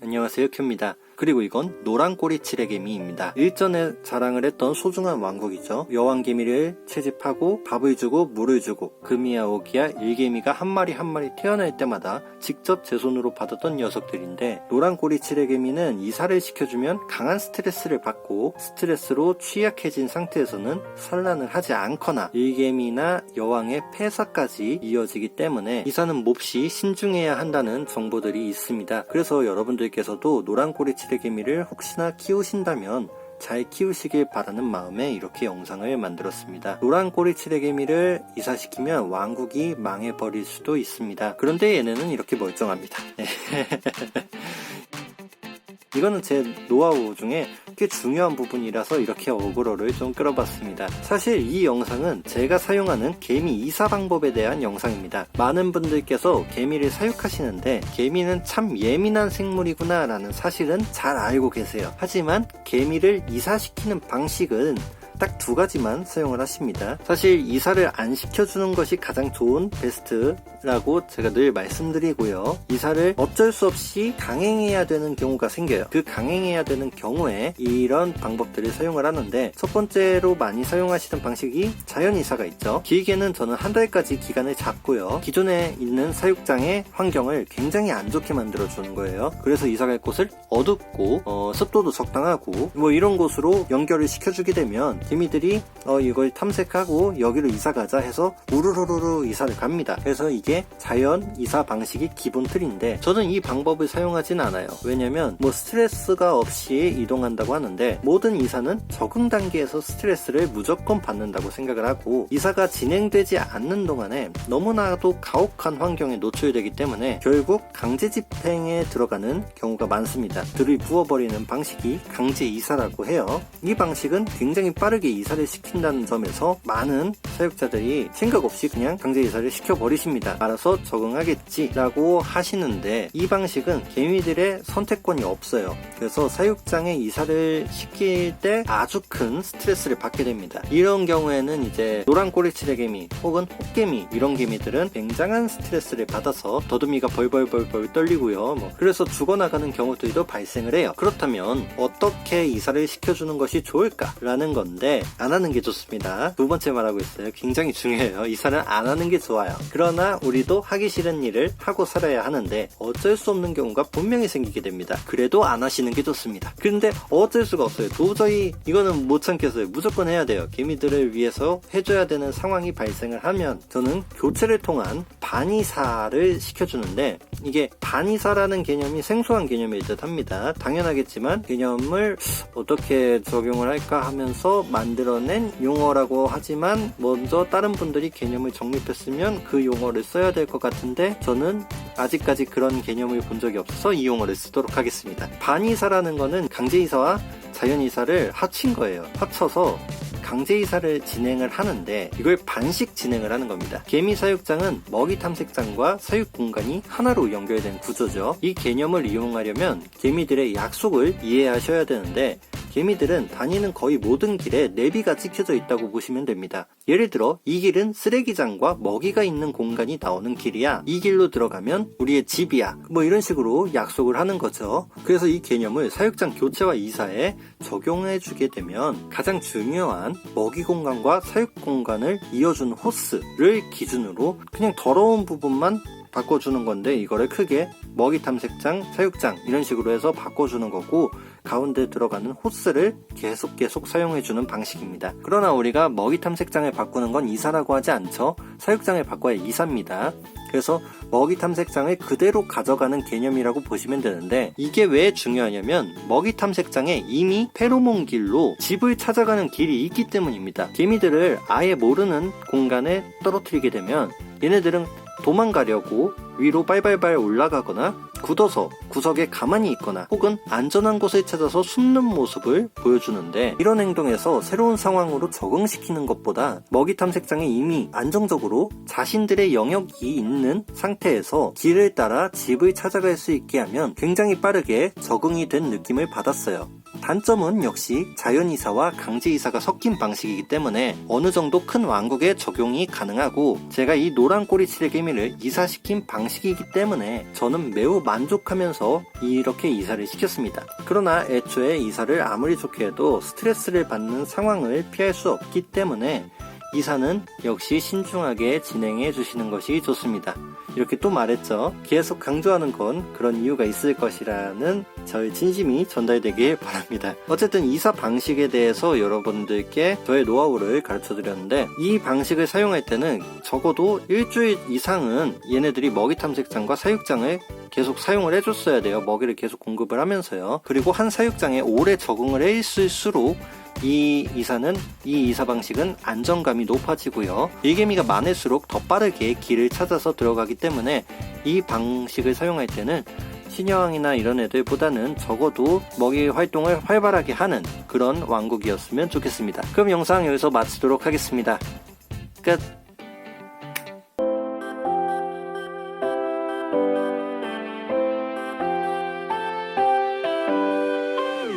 안녕하세요, 큐입니다. 그리고 이건 노란꼬리 칠해개미입니다. 일전에 자랑을 했던 소중한 왕국이죠. 여왕개미를 채집하고 밥을 주고 물을 주고 금이야 오기야 일개미가 한 마리 한 마리 태어날 때마다 직접 제 손으로 받았던 녀석들인데, 노란꼬리 칠해개미는 이사를 시켜주면 강한 스트레스를 받고 스트레스로 취약해진 상태에서는 산란을 하지 않거나 일개미나 여왕의 폐사까지 이어지기 때문에 이사는 몹시 신중해야 한다는 정보들이 있습니다. 그래서 여러분들께서도 노란꼬리 칠해개미를 혹시나 키우신다면 잘 키우시길 바라는 마음에 이렇게 영상을 만들었습니다. 노란꼬리 칠해개미를 이사시키면 왕국이 망해버릴 수도 있습니다. 그런데 얘네는 이렇게 멀쩡합니다. 이거는 제 노하우 중에 꽤 중요한 부분이라서 이렇게 어그로를 좀 끌어봤습니다. 사실 이 영상은 제가 사용하는 개미 이사 방법에 대한 영상입니다. 많은 분들께서 개미를 사육하시는데 개미는 참 예민한 생물이구나 라는 사실은 잘 알고 계세요. 하지만 개미를 이사시키는 방식은 딱 두 가지만 사용을 하십니다. 사실 이사를 안 시켜주는 것이 가장 좋은 베스트라고 제가 늘 말씀드리고요. 이사를 어쩔 수 없이 강행해야 되는 경우가 생겨요. 그 강행해야 되는 경우에 이런 방법들을 사용을 하는데, 첫 번째로 많이 사용하시는 방식이 자연이사가 있죠. 길게는 저는 한 달까지 기간을 잡고요. 기존에 있는 사육장의 환경을 굉장히 안 좋게 만들어주는 거예요. 그래서 이사갈 곳을 어둡고 습도도 적당하고 뭐 이런 곳으로 연결을 시켜주게 되면 개미들이 이걸 탐색하고 여기로 이사 가자 해서 우르르르 이사를 갑니다. 그래서 이게 자연 이사 방식이 기본 틀인데, 저는 이 방법을 사용하진 않아요. 왜냐면 뭐 스트레스가 없이 이동한다고 하는데, 모든 이사는 적응 단계에서 스트레스를 무조건 받는다고 생각을 하고, 이사가 진행되지 않는 동안에 너무나도 가혹한 환경에 노출되기 때문에 결국 강제 집행에 들어가는 경우가 많습니다. 들을 부어버리는 방식이 강제 이사라고 해요. 이 방식은 굉장히 빠르게 이사를 시킨다는 점에서 많은 사육자들이 생각 없이 그냥 강제 이사를 시켜버리십니다. 알아서 적응하겠지 라고 하시는데, 이 방식은 개미들의 선택권이 없어요. 그래서 사육장에 이사를 시킬 때 아주 큰 스트레스를 받게 됩니다. 이런 경우에는 이제 노란꼬리 칠해개미 혹은 혹개미, 이런 개미들은 굉장한 스트레스를 받아서 더듬이가 벌벌벌벌 떨리고요. 그래서 죽어나가는 경우들도 발생을 해요. 그렇다면 어떻게 이사를 시켜주는 것이 좋을까 라는 건데, 안 하는 게 좋습니다. 두 번째 말하고 있어요. 굉장히 중요해요. 이사는 안 하는 게 좋아요. 그러나 우리도 하기 싫은 일을 하고 살아야 하는데 어쩔 수 없는 경우가 분명히 생기게 됩니다. 그래도 안 하시는 게 좋습니다. 그런데 어쩔 수가 없어요. 도저히 이거는 못 참겠어요. 무조건 해야 돼요. 개미들을 위해서 해줘야 되는 상황이 발생을 하면 저는 교체를 통한 반이사를 시켜주는데, 이게 반이사라는 개념이 생소한 개념일 듯 합니다. 당연하겠지만 개념을 어떻게 적용을 할까 하면서 만들어낸 용어라고 하지만, 먼저 다른 분들이 개념을 정립했으면 그 용어를 써야 될 것 같은데 저는 아직까지 그런 개념을 본 적이 없어서 이 용어를 쓰도록 하겠습니다. 반이사라는 거는 강제이사와 자연이사를 합친 거예요. 합쳐서 강제이사를 진행을 하는데, 이걸 반씩 진행을 하는 겁니다. 개미 사육장은 먹이 탐색장과 사육 공간이 하나로 연결된 구조죠. 이 개념을 이용하려면 개미들의 약속을 이해하셔야 되는데, 개미들은 다니는 거의 모든 길에 내비가 찍혀져 있다고 보시면 됩니다. 예를 들어 이 길은 쓰레기장과 먹이가 있는 공간이 나오는 길이야, 이 길로 들어가면 우리의 집이야, 뭐 이런 식으로 약속을 하는 거죠. 그래서 이 개념을 사육장 교체와 이사에 적용해 주게 되면 가장 중요한 먹이 공간과 사육 공간을 이어주는 호스를 기준으로 그냥 더러운 부분만 바꿔주는 건데, 이거를 크게 먹이 탐색장, 사육장 이런 식으로 해서 바꿔주는 거고, 가운데 들어가는 호스를 계속 사용해주는 방식입니다. 그러나 우리가 먹이 탐색장을 바꾸는 건 이사라고 하지 않죠. 사육장을 바꿔야 이사입니다. 그래서 먹이 탐색장을 그대로 가져가는 개념이라고 보시면 되는데, 이게 왜 중요하냐면 먹이 탐색장에 이미 페로몬 길로 집을 찾아가는 길이 있기 때문입니다. 개미들을 아예 모르는 공간에 떨어뜨리게 되면 얘네들은 도망가려고 위로 빨빨빨 올라가거나 굳어서 구석에 가만히 있거나 혹은 안전한 곳을 찾아서 숨는 모습을 보여주는데, 이런 행동에서 새로운 상황으로 적응시키는 것보다 먹이 탐색장에 이미 안정적으로 자신들의 영역이 있는 상태에서 길을 따라 집을 찾아갈 수 있게 하면 굉장히 빠르게 적응이 된 느낌을 받았어요. 단점은 역시 자연이사와 강제이사가 섞인 방식이기 때문에 어느 정도 큰 왕국에 적용이 가능하고, 제가 이 노란 꼬리치의 개미를 이사시킨 방식이기 때문에 저는 매우 만족하면서 이렇게 이사를 시켰습니다. 그러나 애초에 이사를 아무리 좋게 해도 스트레스를 받는 상황을 피할 수 없기 때문에 이사는 역시 신중하게 진행해 주시는 것이 좋습니다. 이렇게 또 말했죠. 계속 강조하는 건 그런 이유가 있을 것이라는 저의 진심이 전달되길 바랍니다. 어쨌든 이사 방식에 대해서 여러분들께 저의 노하우를 가르쳐 드렸는데, 이 방식을 사용할 때는 적어도 일주일 이상은 얘네들이 먹이 탐색장과 사육장을 계속 사용을 해줬어야 돼요. 먹이를 계속 공급을 하면서요. 그리고 한 사육장에 오래 적응을 했을수록 이 이사 방식은 안정감이 높아지고요. 일개미가 많을수록 더 빠르게 길을 찾아서 들어가기 때문에 이 방식을 사용할 때는 신여왕이나 이런 애들보다는 적어도 먹이 활동을 활발하게 하는 그런 왕국이었으면 좋겠습니다. 그럼 영상 여기서 마치도록 하겠습니다. 끝.